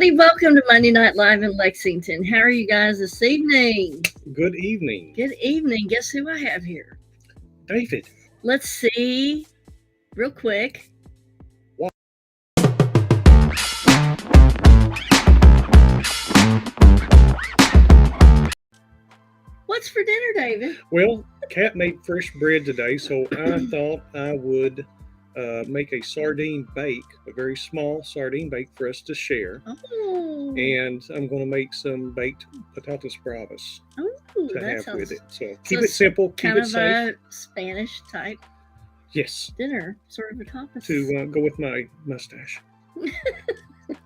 everybody. Welcome to Monday Night Live in Lexington. How are you guys this evening? Good evening. Good evening. Guess who I have here? David. Let's see real quick. What? What's for dinner, David? Well, Kat made fresh bread today, so I thought I would make a sardine bake, a very small sardine bake for us to share. Oh. And I'm going to make some baked patatas bravas to have with it. So keep it simple, keep it safe. Kind of a Spanish type dinner, sort of a tapas. To go with my mustache. Have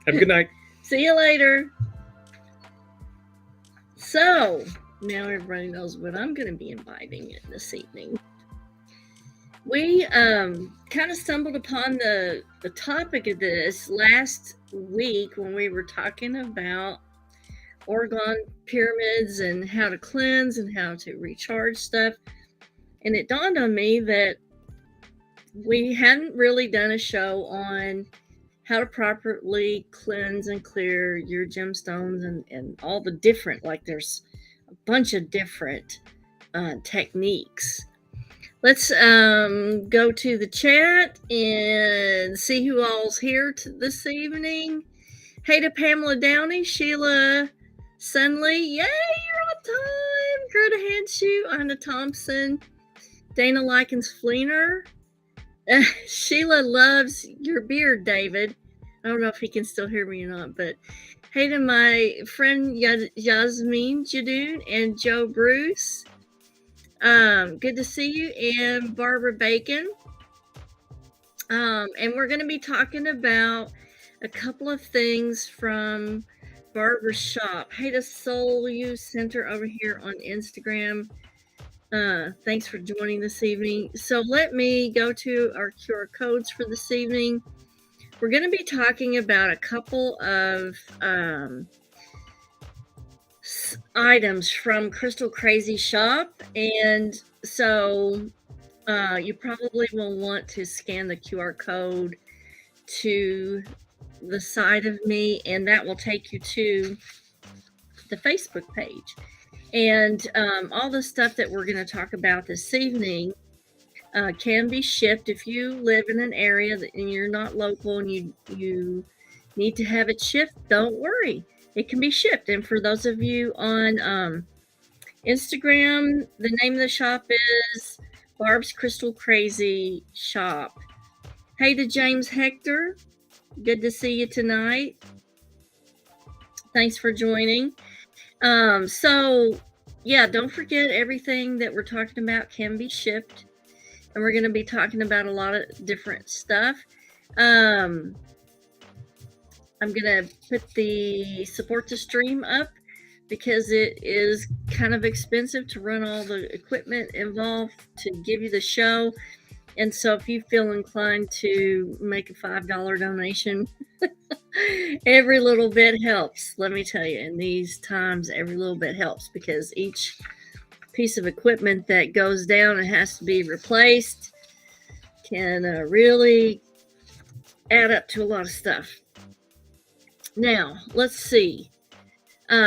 a good night. See you later. So, now everybody knows what I'm going to be inviting in this evening. We kind of stumbled upon the topic of this last week when we were talking about Oregon pyramids and how to cleanse and how to recharge stuff. And it dawned on me that we hadn't really done a show on how to properly cleanse and clear your gemstones and all the different, like there's a bunch of different techniques. Let's go to the chat and see who all's here this evening. Hey to Pamela Downey, Sheila Sunley. Yay, you're on time. Greta Hanshoe, Anna Thompson, Dana Likens Fleener. Sheila loves your beard, David. I don't know if he can still hear me or not, but hey to my friend Yasmin Jadoon and Joe Bruce. Good to see you, and Barbara Bacon. And we're going to be talking about a couple of things from Barbara's shop. Hey to Soul You Center over here on Instagram. Thanks for joining this evening. So let me go to our QR codes for this evening. We're going to be talking about a couple of items from Crystal Crazy Shop, and so you probably will want to scan the QR code to the side of me, and that will take you to the Facebook page. And all the stuff that we're going to talk about this evening can be shipped. If you live in an area and you're not local and you need to have it shipped, don't worry. It can be shipped. And for those of you on Instagram, the name of the shop is Barb's Crystal Crazy Shop. Hey to James Hector. Good to see you tonight. Thanks for joining. So, yeah, don't forget everything that we're talking about can be shipped. And we're going to be talking about a lot of different stuff. I'm going to put the support to stream up because it is kind of expensive to run all the equipment involved to give you the show. And so if you feel inclined to make a $5 donation, every little bit helps. Let me tell you, in these times, every little bit helps because each piece of equipment that goes down and has to be replaced can really add up to a lot of stuff. Now, let's see.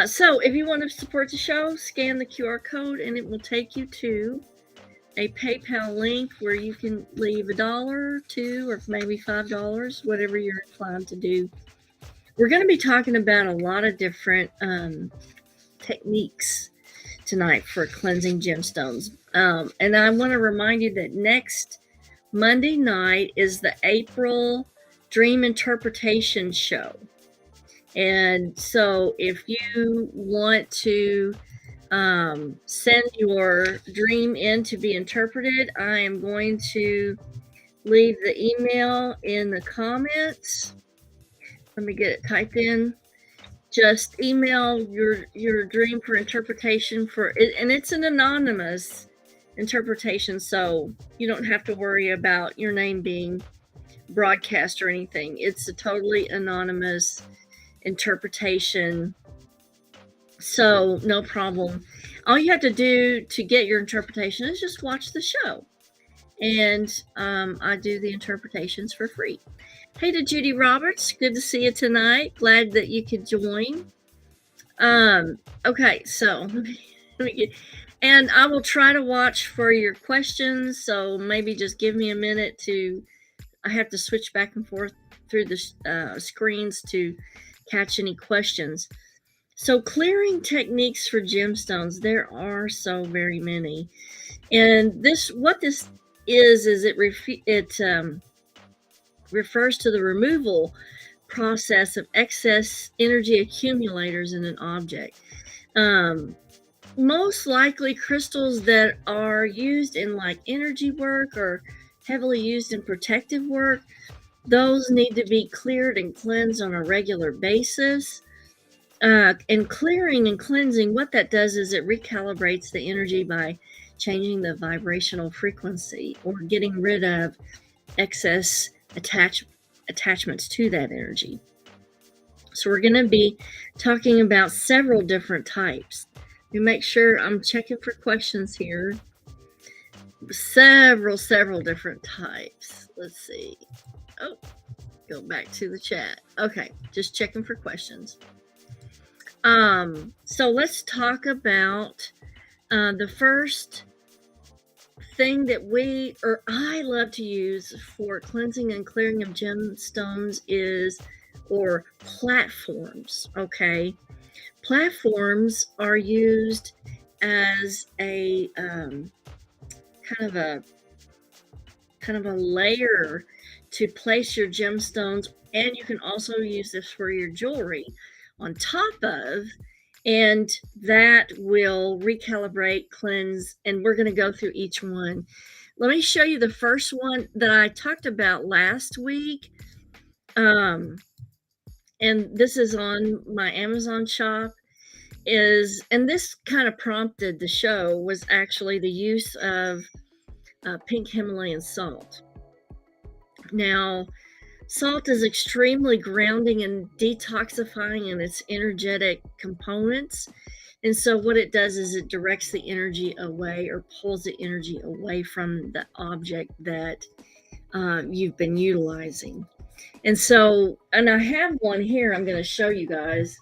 So if you want to support the show, scan the QR code and it will take you to a PayPal link where you can leave $1, $2, or maybe $5, whatever you're inclined to do. We're going to be talking about a lot of different techniques tonight for cleansing gemstones. And I want to remind you that next Monday night is the April Dream Interpretation Show. And so if you want to send your dream in to be interpreted, I am going to leave the email in the comments. Let me get it typed in. Just email your dream for interpretation for it, and it's an anonymous interpretation, so you don't have to worry about your name being broadcast or anything. It's a totally anonymous interpretation, so no problem. All you have to do to get your interpretation is just watch the show, and I do the interpretations for free. Hey to Judy Roberts, good to see you tonight. Glad that you could join. Okay, so and I will try to watch for your questions. So maybe just give me a minute I have to switch back and forth through the screens to catch any questions. So clearing techniques for gemstones, there are so very many. And what this is it refers to the removal process of excess energy accumulators in an object. Most likely crystals that are used in like energy work or heavily used in protective work, those need to be cleared and cleansed on a regular basis. And clearing and cleansing, what that does is it recalibrates the energy by changing the vibrational frequency or getting rid of excess attachments to that energy. So we're going to be talking about several different types. Let me make sure I'm checking for questions here. Several different types. Let's see. Oh, go back to the chat. Okay, just checking for questions. So let's talk about the first thing that I love to use for cleansing and clearing of gemstones or platforms. Okay, platforms are used as a kind of a layer to place your gemstones, and you can also use this for your jewelry on top of, and that will recalibrate, cleanse, and we're going to go through each one. Let me show you the first one that I talked about last week. And this is on my Amazon shop. And this kind of prompted the show, was actually the use of pink Himalayan salt. Now, salt is extremely grounding and detoxifying in its energetic components. And so what it does is it directs the energy away or pulls the energy away from the object that you've been utilizing. And I have one here I'm going to show you guys.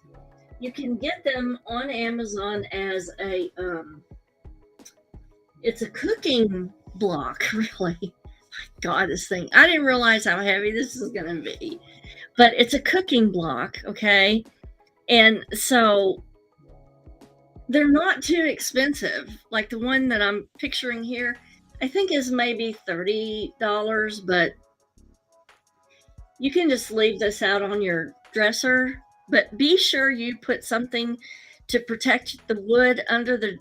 You can get them on Amazon as it's a cooking block, really. God, this thing, I didn't realize how heavy this is going to be, but it's a cooking block. Okay. And so they're not too expensive. Like the one that I'm picturing here, I think is maybe $30, but you can just leave this out on your dresser, but be sure you put something to protect the wood under the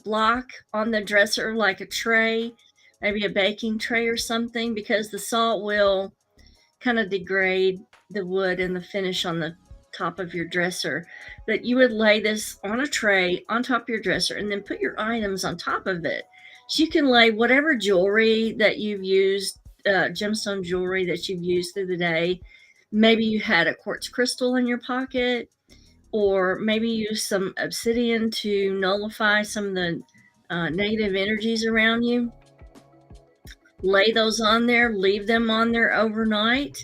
block on the dresser, like a tray, maybe a baking tray or something, because the salt will kind of degrade the wood and the finish on the top of your dresser. But you would lay this on a tray on top of your dresser and then put your items on top of it. So you can lay whatever jewelry that you've used, gemstone jewelry that you've used through the day. Maybe you had a quartz crystal in your pocket, or maybe use some obsidian to nullify some of the negative energies around you. Lay those on there, leave them on there overnight,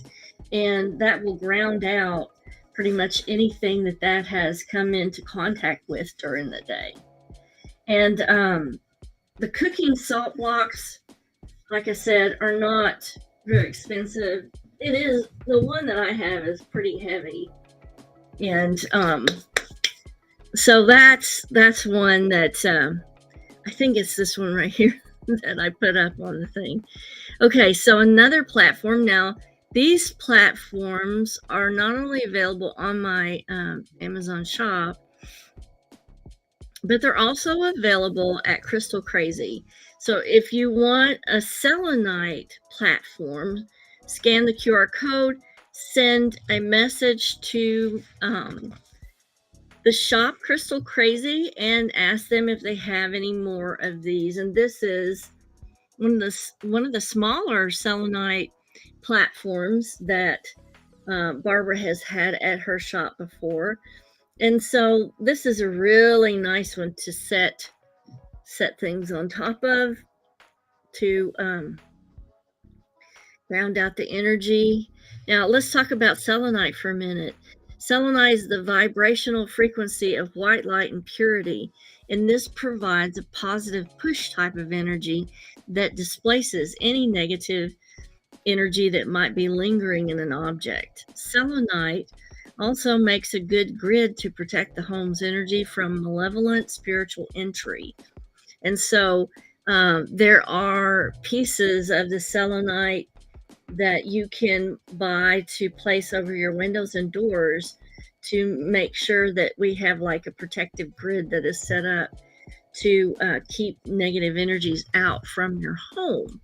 and that will ground out pretty much anything that has come into contact with during the day. And the cooking salt blocks, like I said, are not very expensive. It is, the one that I have is pretty heavy. And so that's one that I think it's this one right here that I put up on the thing. Okay, so another platform. Now, these platforms are not only available on my Amazon shop, but they're also available at Crystal Crazy. So if you want a selenite platform, scan the QR code, send a message to the shop Crystal Crazy and ask them if they have any more of these. And this is one of the smaller selenite platforms that Barbara has had at her shop before. And so this is a really nice one to set things on top of, to Round out the energy. Now let's talk about selenite for a minute. Selenite is the vibrational frequency of white light and purity, and this provides a positive push type of energy that displaces any negative energy that might be lingering in an object. Selenite also makes a good grid to protect the home's energy from malevolent spiritual entry. And so there are pieces of the selenite that you can buy to place over your windows and doors to make sure that we have like a protective grid that is set up to keep negative energies out from your home.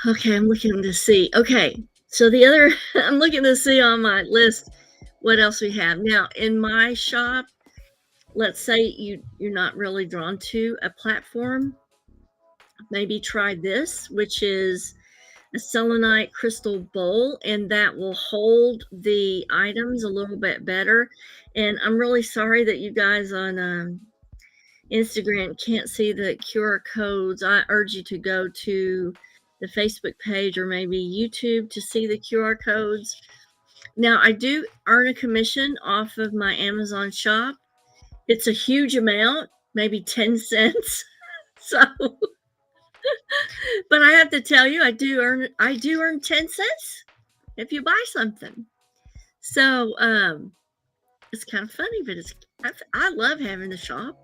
Okay, I'm looking to see. Okay, so the other, I'm looking to see on my list what else we have. Now, in my shop, let's say you're not really drawn to a platform, maybe try this, which is a selenite crystal bowl, and that will hold the items a little bit better. And I'm really sorry that you guys on Instagram can't see the QR codes. I urge you to go to the Facebook page or maybe YouTube to see the QR codes. Now, I do earn a commission off of my Amazon shop. It's a huge amount, maybe 10 cents. So, but I have to tell you, I do earn 10 cents if you buy something. So, it's kind of funny, but I love having the shop.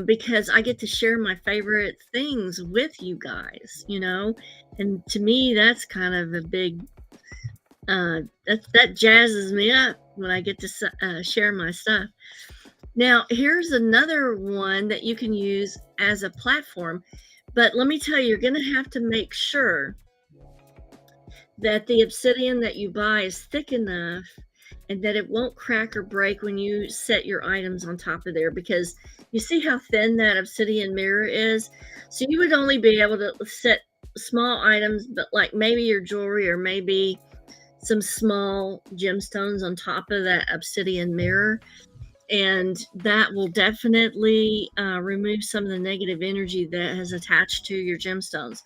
Because I get to share my favorite things with you guys, you know, and to me, that's kind of a big, that jazzes me up when I get to share my stuff. Now, here's another one that you can use as a platform, but let me tell you, you're going to have to make sure that the obsidian that you buy is thick enough and that it won't crack or break when you set your items on top of there, because you see how thin that obsidian mirror is? So you would only be able to set small items, but like maybe your jewelry or maybe some small gemstones on top of that obsidian mirror. And that will definitely remove some of the negative energy that has attached to your gemstones.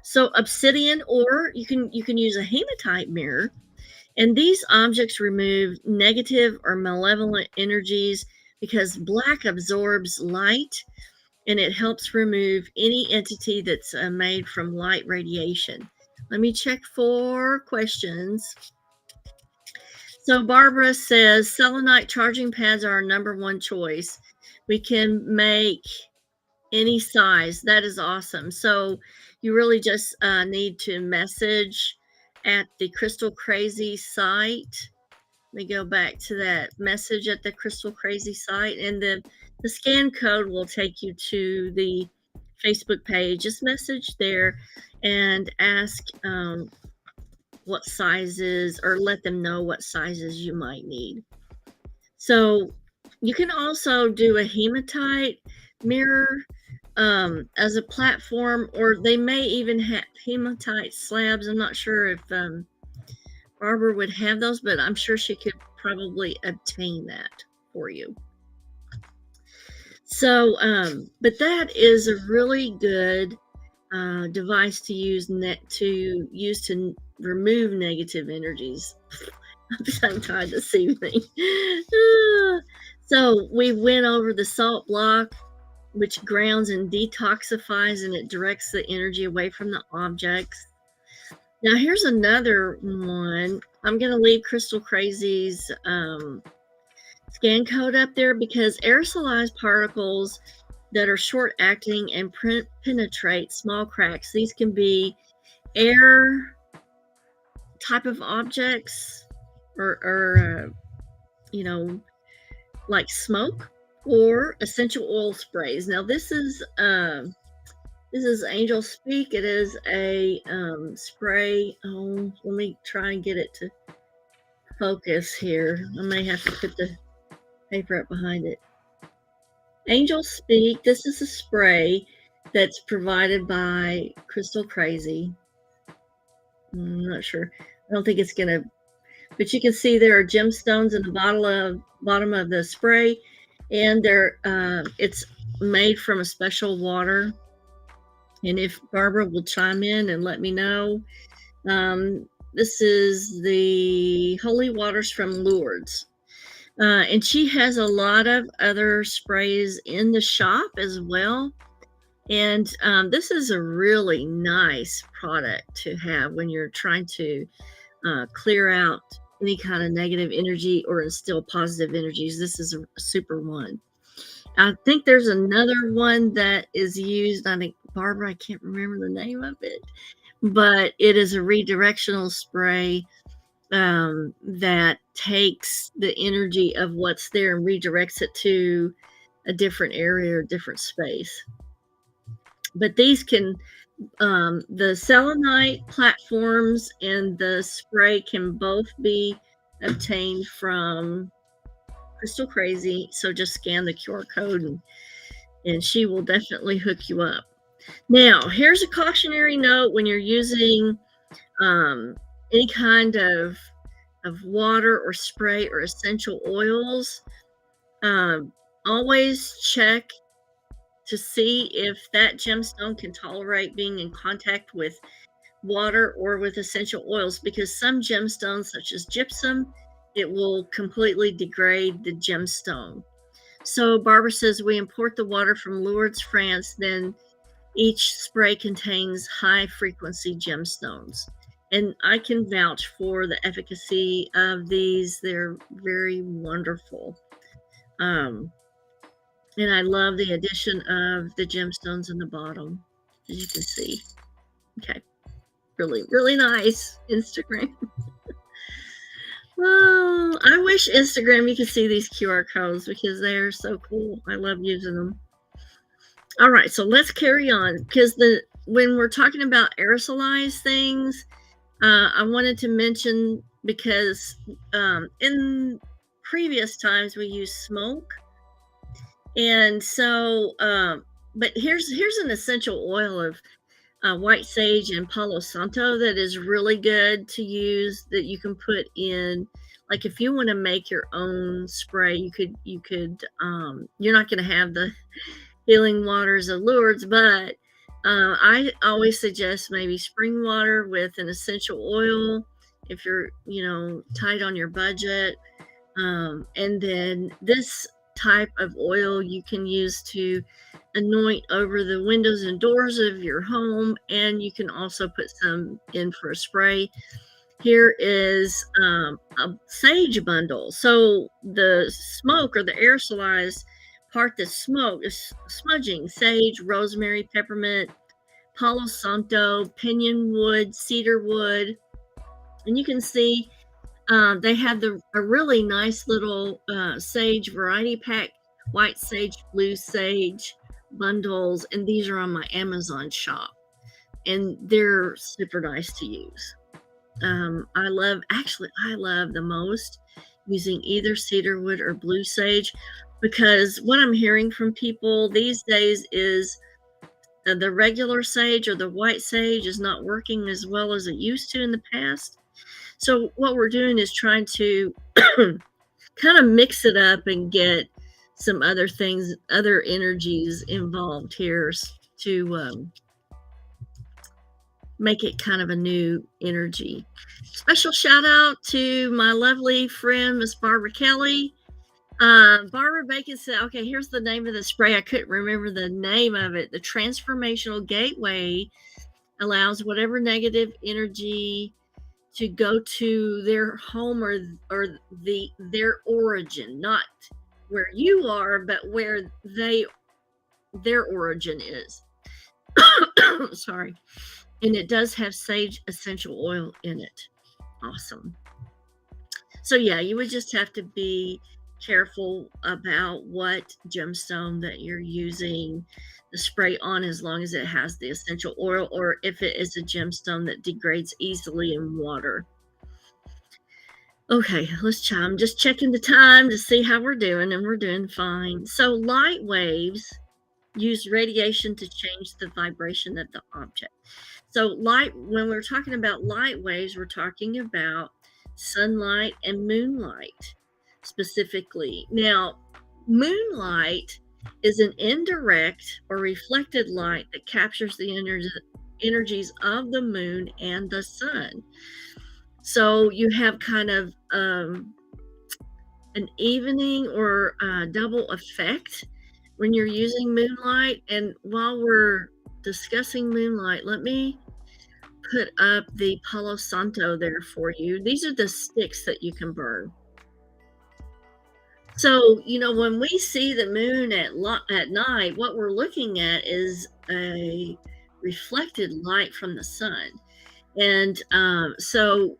So obsidian, or you can use a hematite mirror. And these objects remove negative or malevolent energies because black absorbs light, and it helps remove any entity that's made from light radiation. Let me check for questions. So Barbara says, selenite charging pads are our #1 choice. We can make any size. That is awesome. So you really just need to message at the Crystal Crazy site. Let me go back to that message at the Crystal Crazy site, and the scan code will take you to the Facebook page. Just message there and ask what sizes, or let them know what sizes you might need. So you can also do a hematite mirror as a platform, or they may even have hematite slabs. I'm not sure if Barbara would have those, but I'm sure she could probably obtain that for you. So, but that is a really good device to use to remove negative energies. I'm tongue-tied this evening. So we went over the salt block, which grounds and detoxifies, and it directs the energy away from the objects. Now here's another one. I'm going to leave Crystal Crazy's scan code up there, because aerosolized particles that are short-acting and penetrate small cracks. These can be air type of objects, or you know, like smoke, or essential oil sprays. Now this is Angel Speak. It is a spray. Oh, let me try and get it to focus here. I may have to put the paper up behind it. Angel Speak. This is a spray that's provided by Crystal Crazy. I'm not sure. I don't think it's gonna, but you can see there are gemstones in the bottom of the spray, and it's made from a special water. And if Barbara will chime in and let me know, this is the Holy Waters from Lourdes. And she has a lot of other sprays in the shop as well. And this is a really nice product to have when you're trying to clear out any kind of negative energy or instill positive energies. This is a super one. I think there's another one that is used. I think, Barbara, I can't remember the name of it, but it is a redirectional spray that takes the energy of what's there and redirects it to a different area or different space. But these can, the selenite platforms and the spray can both be obtained from Crystal Crazy. So just scan the QR code and she will definitely hook you up. Now, here's a cautionary note when you're using any kind of water or spray or essential oils. Always check to see if that gemstone can tolerate being in contact with water or with essential oils, because some gemstones, such as gypsum, it will completely degrade the gemstone. So Barbara says we import the water from Lourdes, France, then each spray contains high frequency gemstones. And I can vouch for the efficacy of these. They're very wonderful. And I love the addition of the gemstones in the bottom, as you can see. Okay. Really, really nice. Instagram. Oh, I wish Instagram you could see these QR codes because they are so cool. I love using them. All right, so let's carry on, because when we're talking about aerosolized things, I wanted to mention, because in previous times we used smoke, and so but here's an essential oil of white sage and Palo Santo that is really good to use, that you can put in, like if you want to make your own spray, you could you're not going to have the healing waters of Lourdes, but I always suggest maybe spring water with an essential oil if you're tight on your budget, and then this type of oil you can use to anoint over the windows and doors of your home, and you can also put some in for a spray. Here is a sage bundle. So the smoke, or the aerosolized part that's smoke, is smudging: sage, rosemary, peppermint, Palo Santo, pinyon wood, cedar wood. And you can see they have a really nice little sage variety pack, white sage, blue sage bundles, and these are on my Amazon shop, and they're super nice to use. I love the most using either cedarwood or blue sage, because what I'm hearing from people these days is the regular sage or the white sage is not working as well as it used to in the past. So what we're doing is trying to kind of mix it up and get some other things, other energies involved here to make it kind of a new energy. Special shout out to my lovely friend, Miss Barbara Kelly. Barbara Bacon said, okay, here's the name of the spray. I couldn't remember the name of it. The Transformational Gateway allows whatever negative energy to go to their home or their origin, not where you are, but where their origin is. Sorry. And it does have sage essential oil in it. Awesome. So yeah, you would just have to be careful about what gemstone that you're using the spray on, as long as it has the essential oil, or if it is a gemstone that degrades easily in water. Okay, let's try. I'm just checking the time to see how we're doing, and we're doing fine. So light waves use radiation to change the vibration of the object. So when we're talking about light waves, we're talking about sunlight and moonlight specifically. Now, moonlight is an indirect or reflected light that captures the energies of the moon and the sun. So you have kind of an evening or double effect when you're using moonlight. And while we're discussing moonlight, let me put up the Palo Santo there for you. These are the sticks that you can burn. So, when we see the moon at night, what we're looking at is a reflected light from the sun. And so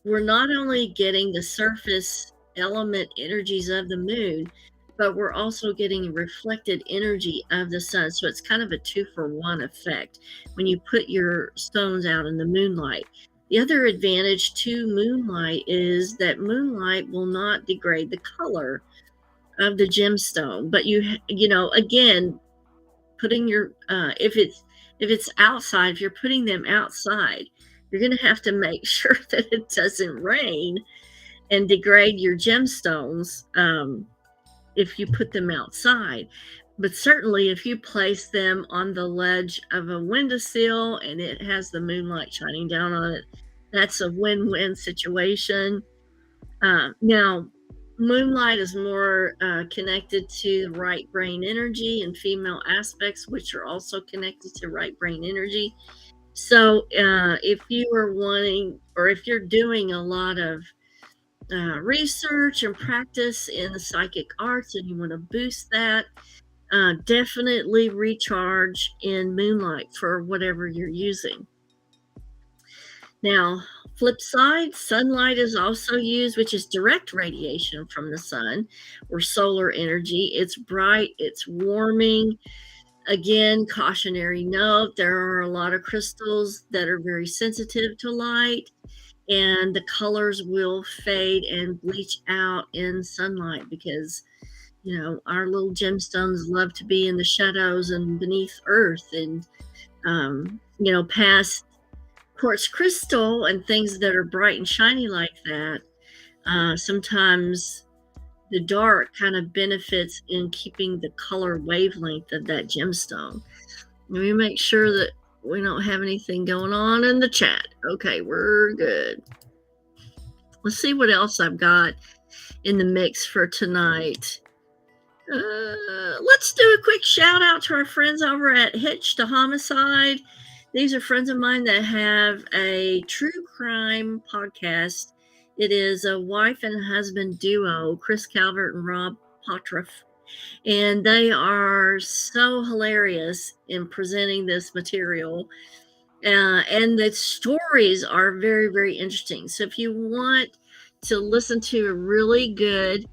we're not only getting the surface element energies of the moon, but we're also getting reflected energy of the sun. So it's kind of a 2-for-1 effect when you put your stones out in the moonlight. The other advantage to moonlight is that moonlight will not degrade the color of the gemstone. But again, putting your if it's outside, if you're putting them outside, you're going to have to make sure that it doesn't rain and degrade your gemstones if you put them outside. But certainly if you place them on the ledge of a windowsill and it has the moonlight shining down on it, that's a win-win situation. Now, moonlight is more connected to right brain energy and female aspects, which are also connected to right brain energy. So if you are wanting, or if you're doing a lot of research and practice in the psychic arts and you want to boost that, definitely recharge in moonlight for whatever you're using. Now, flip side, sunlight is also used, which is direct radiation from the sun or solar energy. It's bright, it's warming. Again, cautionary note, there are a lot of crystals that are very sensitive to light, and the colors will fade and bleach out in sunlight because, our little gemstones love to be in the shadows and beneath earth. And, past quartz crystal and things that are bright and shiny like that, sometimes the dark kind of benefits in keeping the color wavelength of that gemstone. Let me make sure that we don't have anything going on in the chat. Okay, we're good. Let's see what else I've got in the mix for tonight. Let's do a quick shout out to our friends over at Hitch to Homicide. These are friends of mine that have a true crime podcast. It is a wife and husband duo, Chris Calvert and Rob Potroff. And they are so hilarious in presenting this material. And the stories are very, very interesting. So if you want to listen to a really good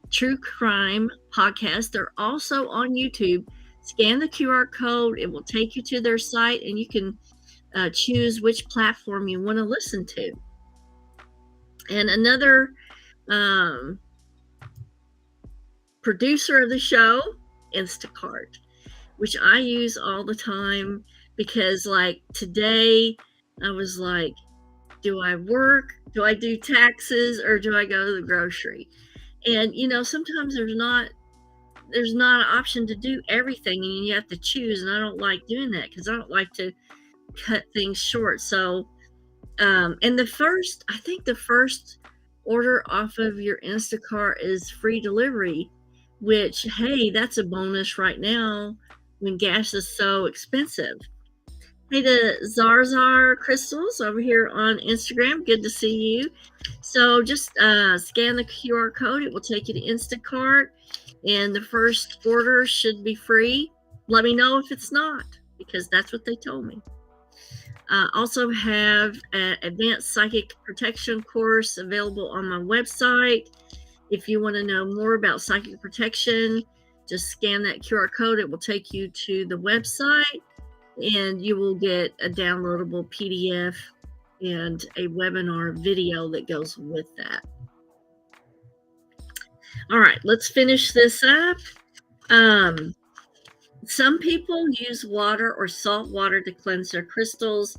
true crime podcast, they're also on YouTube. Scan the QR code. It will take you to their site, and you can choose which platform you want to listen to. And another producer of the show, Instacart, which I use all the time because, like, today I was like, do I work? Do I do taxes? Or do I go to the grocery? And, sometimes there's not an option to do everything, and you have to choose. And I don't like doing that because I don't like to cut things short. So, and the first order off of your Instacart is free delivery, which, hey, that's a bonus right now when gas is so expensive. Hey to Zarzar Crystals over here on Instagram. Good to see you. So just scan the QR code. It will take you to Instacart, and the first order should be free. Let me know if it's not, because that's what they told me. Also have an advanced psychic protection course available on my website. If you want to know more about psychic protection, just scan that QR code. It will take you to the website, and you will get a downloadable PDF and a webinar video that goes with that. All right, let's finish this up. Some people use water or salt water to cleanse their crystals.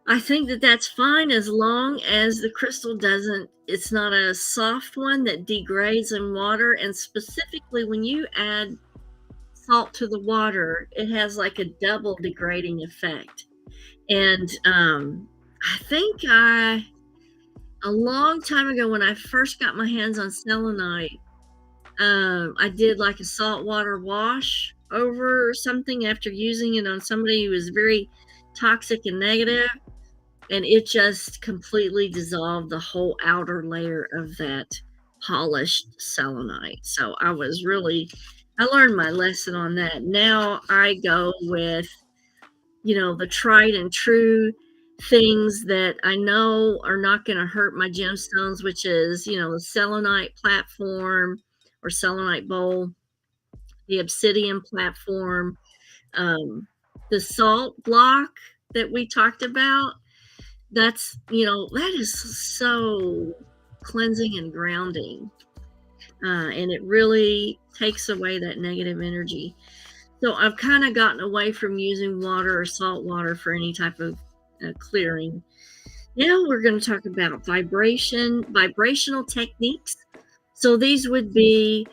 I think that that's fine as long as the crystal doesn't, it's not a soft one that degrades in water. And specifically, when you add salt to the water, it has like a double degrading effect. And I think a long time ago, when I first got my hands on selenite, I did like a saltwater wash over something after using it on somebody who was very toxic and negative, and it just completely dissolved the whole outer layer of that polished selenite. So I learned my lesson on that. Now I go with, the tried and true things that I know are not going to hurt my gemstones, which is, the selenite platform or selenite bowl, the obsidian platform, um, the salt block that we talked about. That is so cleansing and grounding. And it really takes away that negative energy. So I've kind of gotten away from using water or salt water for any type of clearing. Now we're going to talk about vibrational techniques. So these would be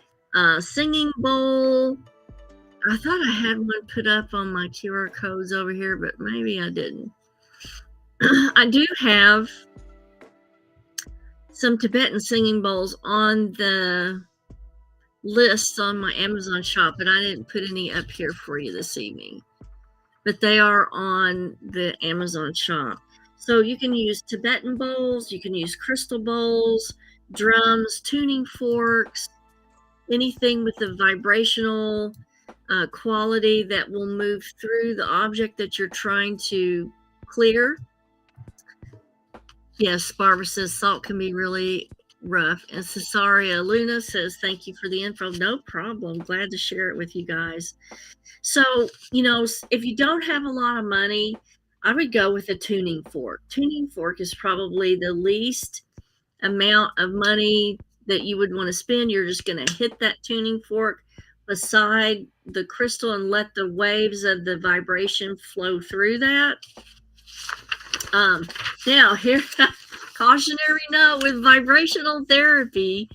singing bowl. I thought I had one put up on my QR codes over here, but maybe I didn't. I do have some Tibetan singing bowls on the list on my Amazon shop, but I didn't put any up here for you this evening. But they are on the Amazon shop. So you can use Tibetan bowls, you can use crystal bowls, drums, tuning forks, anything with a vibrational quality that will move through the object that you're trying to clear. Yes, Barbara says salt can be really rough. And Cesaria Luna says, thank you for the info. No problem. Glad to share it with you guys. So, if you don't have a lot of money, I would go with a tuning fork. Tuning fork is probably the least amount of money that you would want to spend. You're just going to hit that tuning fork beside the crystal and let the waves of the vibration flow through that. Now, here, cautionary note with vibrational therapy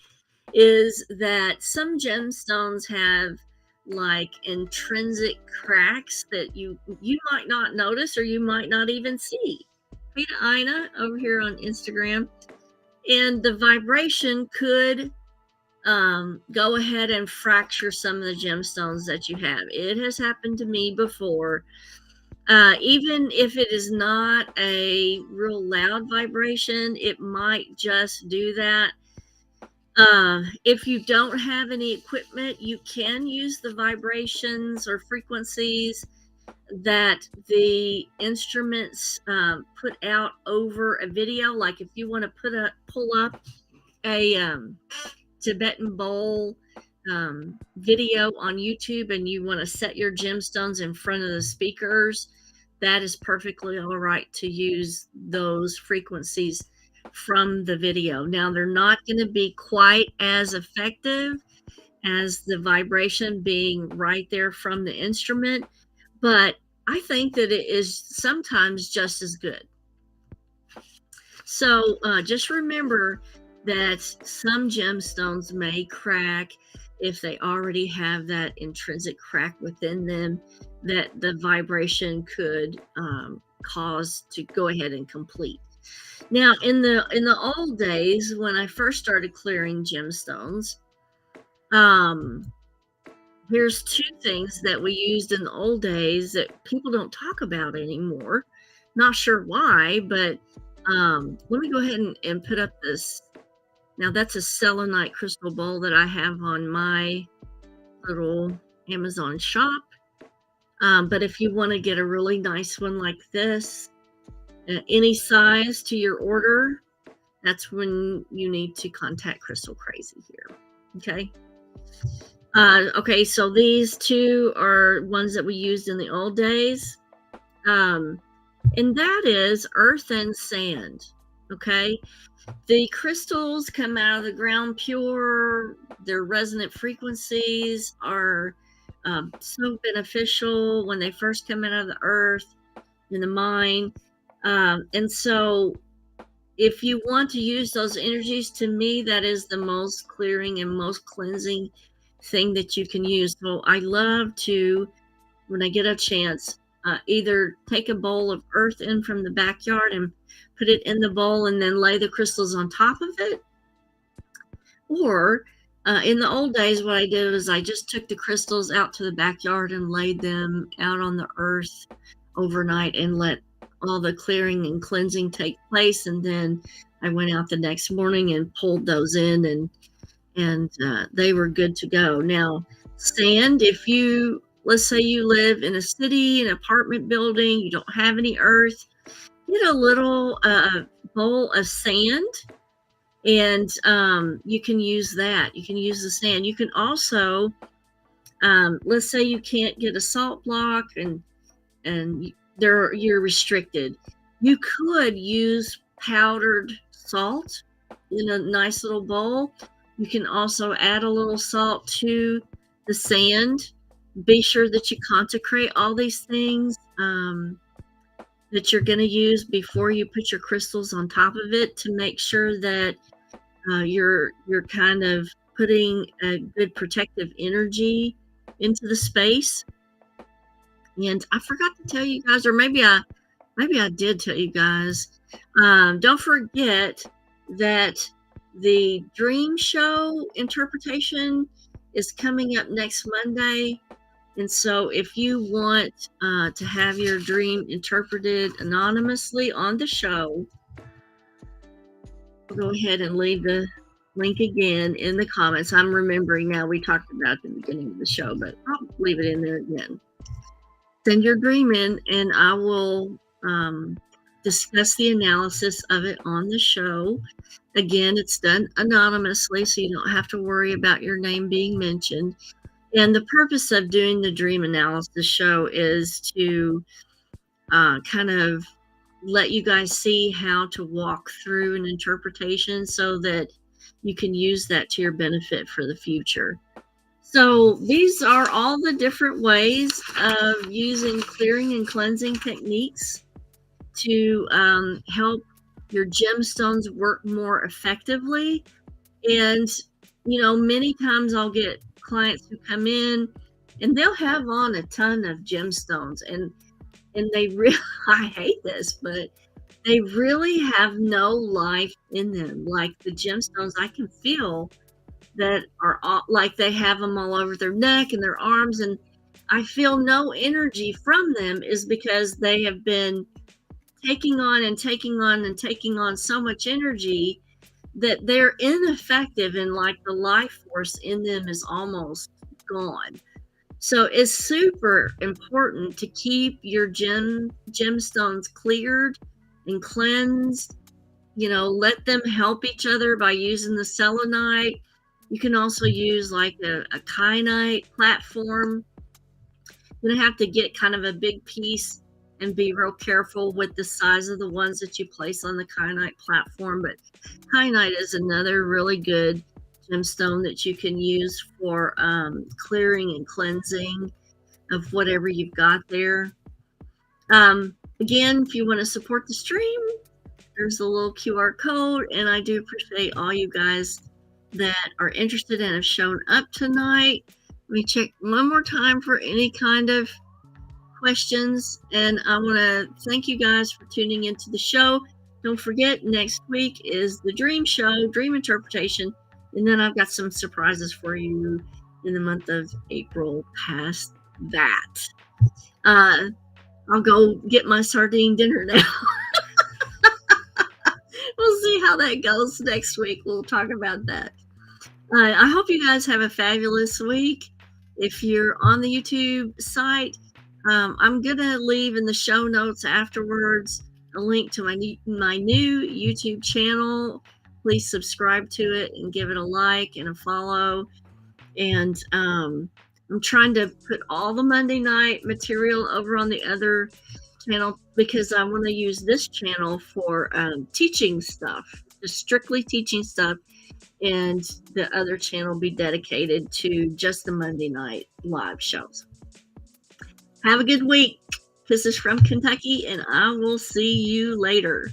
is that some gemstones have like intrinsic cracks that you might not notice or you might not even see. Hey to Ina over here on Instagram. And the vibration could go ahead and fracture some of the gemstones that you have. It has happened to me before. Even if it is not a real loud vibration, it might just do that. If you don't have any equipment, you can use the vibrations or frequencies that the instruments put out over a video. Like if you want to pull up a Tibetan bowl video on YouTube and you want to set your gemstones in front of the speakers, that is perfectly all right to use those frequencies from the video. Now, they're not going to be quite as effective as the vibration being right there from the instrument, but I think that it is sometimes just as good. So just remember that some gemstones may crack if they already have that intrinsic crack within them that the vibration could cause to go ahead and complete. Now, in the old days, when I first started clearing gemstones, here's two things that we used in the old days that people don't talk about anymore. Not sure why, but let me go ahead and put up this. Now, that's a selenite crystal bowl that I have on my little Amazon shop. But if you want to get a really nice one like this, any size to your order, that's when you need to contact Crystal Crazy here. Okay. Okay, so these two are ones that we used in the old days. And that is earth and sand. Okay. The crystals come out of the ground pure. Their resonant frequencies are so beneficial when they first come out of the earth in the mine. And so if you want to use those energies, to me, that is the most clearing and most cleansing thing that you can use. So I love to, when I get a chance, either take a bowl of earth in from the backyard and put it in the bowl and then lay the crystals on top of it. Or in the old days, what I did was I just took the crystals out to the backyard and laid them out on the earth overnight and let all the clearing and cleansing take place. And then I went out the next morning and pulled those in, and they were good to go. Now, sand, if you, let's say you live in a city, an apartment building, you don't have any earth, get a little bowl of sand, and you can use that. You can use the sand. You can also, let's say you can't get a salt block and you're restricted. You could use powdered salt in a nice little bowl. You can also add a little salt to the sand. Be sure that you consecrate all these things that you're going to use before you put your crystals on top of it, to make sure that you're kind of putting a good protective energy into the space. And I forgot to tell you guys, or maybe I did tell you guys, don't forget that the dream show interpretation is coming up next Monday. And so if you want to have your dream interpreted anonymously on the show, I'll go ahead and leave the link again in the comments. I'm remembering now, we talked about it at the beginning of the show, but I'll leave it in there again. Send your dream in, and I will discuss the analysis of it on the show. Again, it's done anonymously, so you don't have to worry about your name being mentioned. And the purpose of doing the dream analysis show is to kind of let you guys see how to walk through an interpretation so that you can use that to your benefit for the future. So these are all the different ways of using clearing and cleansing techniques to help your gemstones work more effectively. And, you know, many times I'll get clients who come in and they'll have on a ton of gemstones, and they really, I hate this, but they really have no life in them. Like the gemstones, I can feel that are all, like they have them all over their neck and their arms, and I feel no energy from them, is because they have been taking on and taking on and taking on so much energy that they're ineffective, and like the life force in them is almost gone. So it's super important to keep your gemstones cleared and cleansed. You know, let them help each other by using the selenite. You can also use like a kyanite platform. You're going to have to get kind of a big piece and be real careful with the size of the ones that you place on the kyanite platform. But kyanite is another really good gemstone that you can use for clearing and cleansing of whatever you've got there. Again, if you want to support the stream, there's a little QR code, and I do appreciate all you guys that are interested and have shown up tonight. Let me check one more time for any kind of questions, and I want to thank you guys for tuning into the show. Don't forget, next week is the dream show, dream interpretation, and then I've got some surprises for you in the month of April past that. I'll go get my sardine dinner now. We'll see how that goes next week. We'll talk about that. I hope you guys have a fabulous week. If you're on the YouTube site, I'm going to leave in the show notes afterwards a link to my new YouTube channel. Please subscribe to it and give it a like and a follow. And I'm trying to put all the Monday night material over on the other channel, because I want to use this channel for teaching stuff, just strictly teaching stuff, and the other channel be dedicated to just the Monday night live shows. Have a good week. Kisses from Kentucky, and I will see you later.